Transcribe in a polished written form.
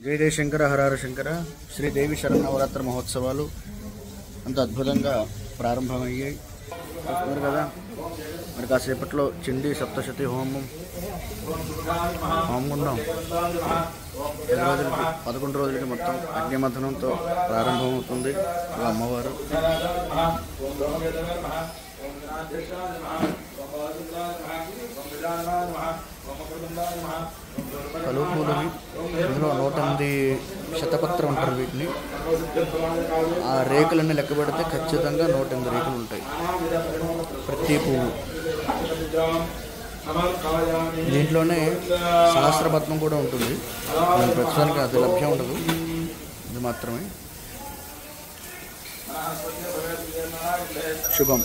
జై జయ శంకర హరహర శంకర శ్రీదేవి శరన్నవరాత్రి మహోత్సవాలు అంత అద్భుతంగా ప్రారంభమయ్యాయి. చూస్తున్నారు కదా, మరి కాసేపట్లో చండీ సప్తశతి హోమం హోమగుండం 11 రోజులకి మొత్తం అగ్నిమథనంతో ప్రారంభమవుతుంది. అమ్మవారు కలుపులవి ఇందులో 108 శతపత్రం అంటారు వీటిని. ఆ రేకులన్నీ లెక్క పెడితే ఖచ్చితంగా 108 రేకులు ఉంటాయి ప్రతి పువ్వు. దీంట్లోనే సహస్రపద్మం కూడా ఉంటుంది. ప్రస్తుతానికి అది లభ్యం ఉండదు, ఇది మాత్రమే. శుభం.